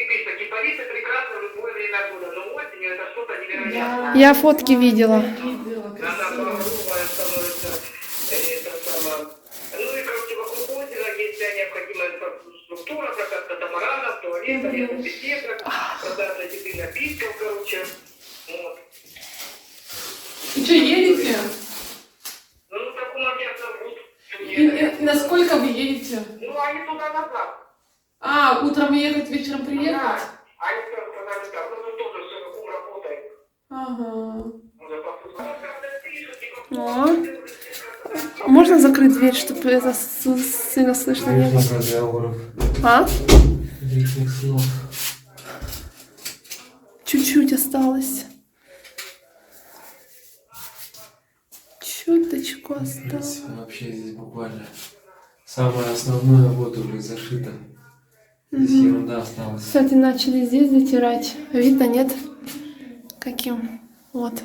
пишет, кипарисы прекрасно в любое время года, но осенью это что-то невероятное. Я фотки видела. Она багровая становится, это самое. Ну и, короче, вокруг озера есть вся необходимая инфраструктура, прокат катамаранов, туалетов, беседок, продажа еды, напитков, короче. Вот. И что, едете? Ну, так у нас я зовут. И насколько вы едете? Ну, они туда-назад. А, утром ехать, вечером приехать? Они сказали так, ну, тут тоже все ум работает. Ага. О. Можно закрыть дверь, чтобы это сына слышно не было? Разговоров. А? Лишних слов. Чуть-чуть осталось. Чуточку В осталось. принципе, вообще здесь буквально самое основное вот уже зашито. Здесь ерунда осталась. Кстати, начали здесь затирать. Видно, нет? Каким? Вот.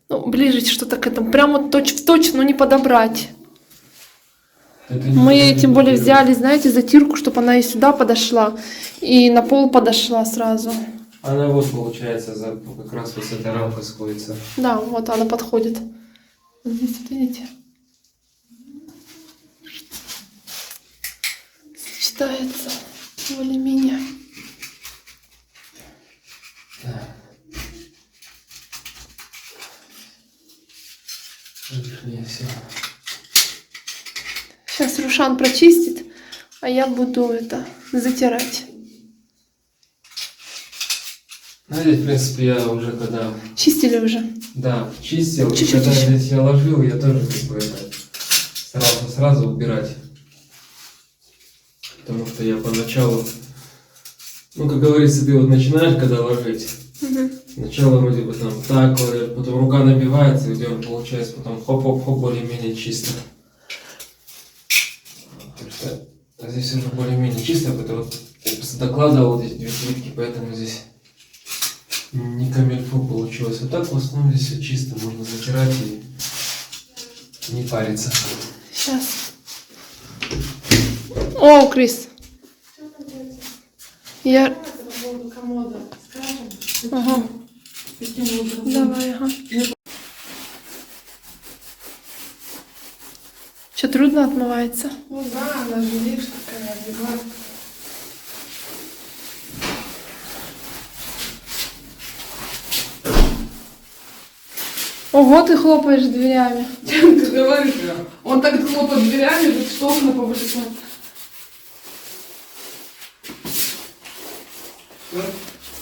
Ну, ближе что-то к этому. Прям вот точь в точь, но не подобрать. Мы тем более взяли, знаете, затирку, чтобы она и сюда подошла, и на пол подошла сразу. Она вот получается как раз вот с этой рамкой сходится. Да, вот она подходит. Вот здесь вот видите? Сочетается более-менее. Да. Лишнее все. Сейчас Рушан прочистит, а я буду это затирать. Ну, здесь, в принципе, я уже когда... Чистили уже? Да, чистил. Чуть-чуть Когда еще. здесь я ложил, я тоже как бы это старался сразу убирать. Потому что я поначалу... Ну, как говорится, ты вот начинаешь, когда ложить. Сначала вроде бы там так, потом рука набивается, и у тебя получается потом хоп-хоп-хоп более-менее чисто. Так что здесь уже более-менее чисто, потому что я просто докладывал вот эти две плитки, поэтому здесь не камильфо получилось. А так в основном здесь все чисто, можно затирать и не париться. Сейчас. О, Крис. Я... Комода, скажем? Ага. Каким образом? Давай, ага. Что, трудно отмывается? Ну да, она же, видишь, такая легла. Ого, ты хлопаешь дверями. Ты говоришь, он так хлопает дверями, что окна повылетают.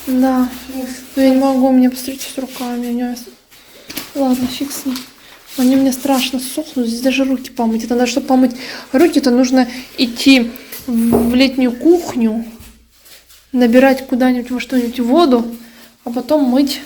Да. Но я не могу, мне посмотрите с руками. У меня... Ладно, фиг с ним. Они мне страшно сохнут. Здесь даже руки помыть. Это надо, чтобы помыть руки, то нужно идти в летнюю кухню, набирать куда-нибудь во что-нибудь воду, а потом мыть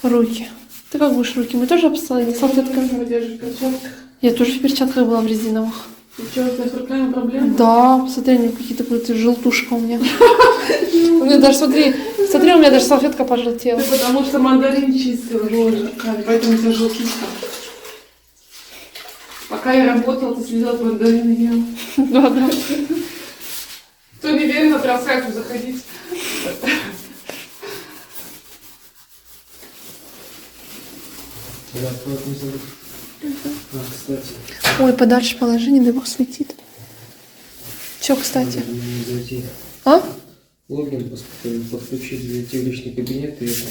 руки. Ты как будешь руки? Мы тоже обслали салфетками? Я тоже в перчатках была в резиновых. И что, у тебя с руками проблемы? Да, посмотри, у меня какие-то какая-то желтушка у меня. У меня даже, смотри, у меня даже салфетка пожелтела. Да потому что мандарин чистил рожи, поэтому у тебя желтушка. Пока я работала, ты следила, мандарин ел. Да. Кто не верит, на трансляцию заходить. Кстати. Ой, подальше положи, не дай бог слетит. Че, кстати? Не зайти. А? Логин подключить, зайти в личный кабинет и это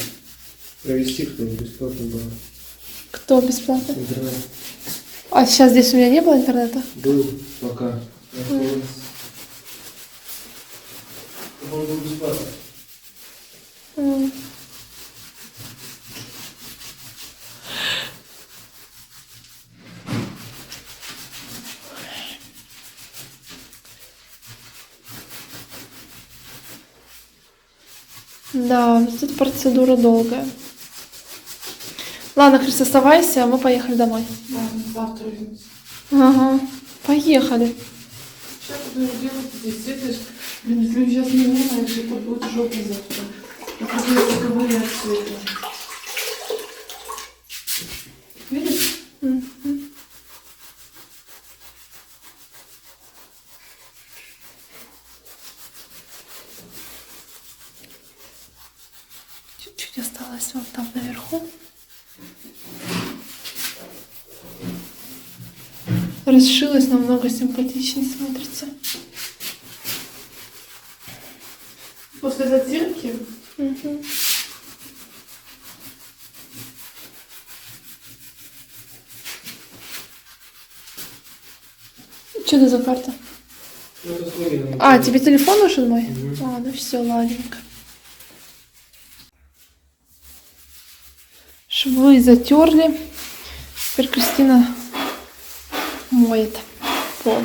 провести, чтобы бесплатно было. Кто бесплатно? Интернет А сейчас здесь у меня не было интернета? был пока. Он был бесплатно. Да, тут процедура долгая. Ладно, Крис, оставайся, а мы поехали домой. Да, завтра вернусь. Ага, поехали. Сейчас буду делать здесь, видишь? Блин, если сейчас не умеешь, это будет жопа завтра. Придется ковырять все это. Видишь? Чуть-чуть осталось вот там наверху. Расшилась, намного симпатичнее смотрится. После затирки Угу. Что это за карта? Ну, это свой, А, тебе телефон нужен мой? Мгм. А, ну все, ладненько. Швы затерли. Теперь Кристина моет пол.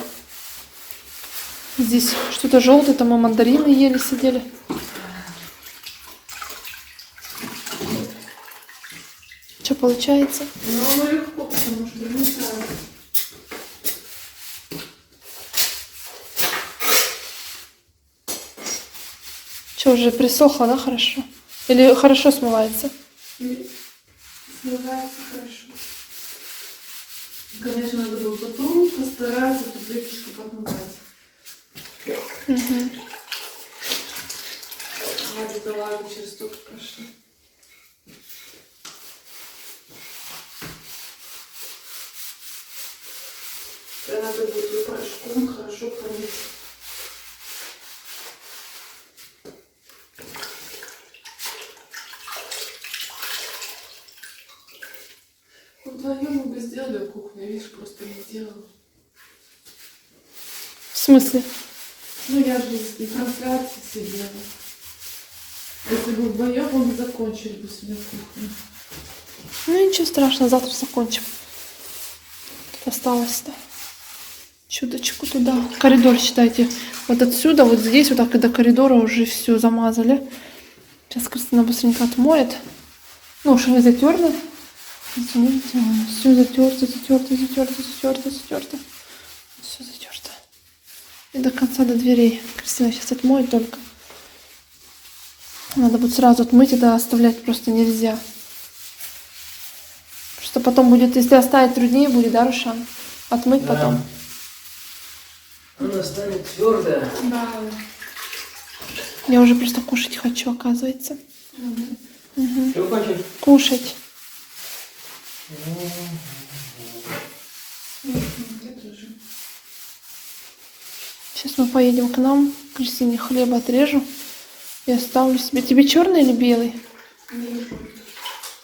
Здесь что-то желтое, там мы мандарины ели, сидели. Что получается? но оно легко, потому что не знаю. Что, уже присохло, да, хорошо? Или хорошо смывается? И смывается хорошо. Конечно, надо было потом постараться эту плиточку подмывать. Угу. Ладно, да ладно, через столько прошло. Это надо будет ее порошком хорошо промыть. Вдвоем мы бы сделали кухню, видишь, просто не сделала. В смысле? Ну я же и трансляции сидела. Если бы вдвоем, мы бы закончили бы сегодня кухню. Ну ничего страшного, завтра закончим. Тут осталось-то чуточку туда. Коридор, считайте, вот отсюда, вот здесь, вот так и до коридора уже все замазали. Сейчас Кристина быстренько отмоет. Ну, швы затерли. Все затерто, затерто, затерто, затерто, затерто. Все затерто. И до конца, до дверей. Кристина сейчас отмоет только. Надо будет сразу отмыть, это оставлять просто нельзя. Просто потом будет, если оставить, труднее будет, да, Рушан? Отмыть Да. потом. Она станет твердая. Да. Я уже просто кушать хочу, оказывается. Мгм. Что хочешь? Кушать. Я тоже. Сейчас мы поедем к нам. Кристине хлеба отрежу и оставлю себе. Тебе черный или белый?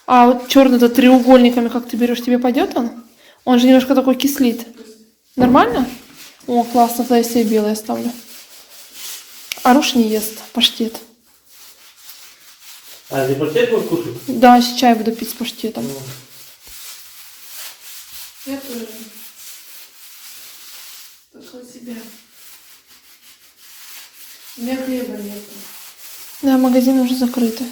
А вот черный-то треугольниками, как ты берешь, тебе пойдет он? Он же немножко такой кислит. Нормально? О, классно, тогда я себе белый оставлю. А Руш не ест паштет. А, ты паштет будешь кушать? Да, сейчас чай буду пить с паштетом. Я тоже. Только себя. У меня хлеба нет. Да, магазин уже закрыты.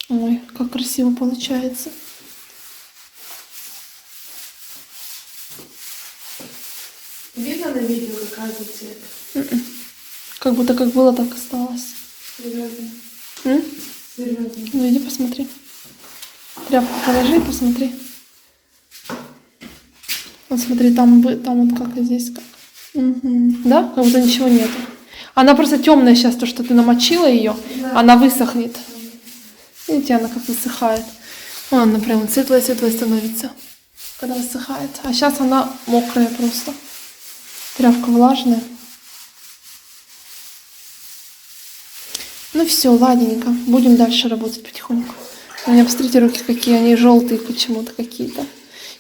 Ой, как красиво получается. Видно на видео, какая тут цвет? Как будто как было, так осталось. Серьезно. М? Серьезно. Ну иди посмотри. Тряпку положи и посмотри. Вот смотри, там вот как и здесь как. Мгм. Да? Как будто ничего нету. Она просто темная сейчас, то, что ты намочила ее, Да. она высохнет. Видите, она как высыхает. Вон она прям светлая-светлая становится, когда высыхает. А сейчас она мокрая просто. Тряпка влажная. Ну все, ладненько. Будем дальше работать потихоньку. У меня, посмотрите, руки какие, они желтые почему-то какие-то.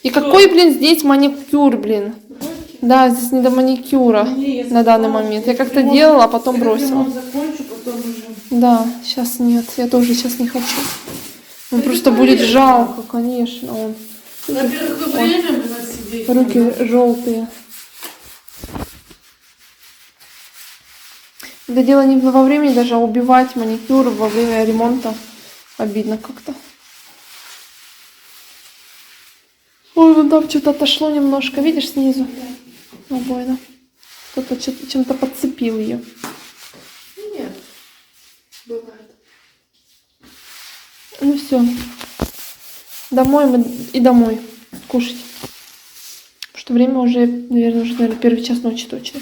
И какой, блин, здесь маникюр, блин. Да, здесь не до маникюра на данный момент. Я как-то делала, а потом бросила. Я закончу, потом уже. Да, сейчас нет, я тоже сейчас не хочу. Ну просто будет жалко, конечно. Он. Во-первых, и время было сидеть. Руки желтые. Да дело не во времени даже, а убивать маникюр во время ремонта обидно как-то. Ой, вон там что-то отошло немножко, видишь, снизу? Обойно. Кто-то чем-то подцепил ее. Нет. Бывает. Ну все. Домой мы и домой кушать. Что Время уже, наверное, уже, наверное, 1 час ночи точно.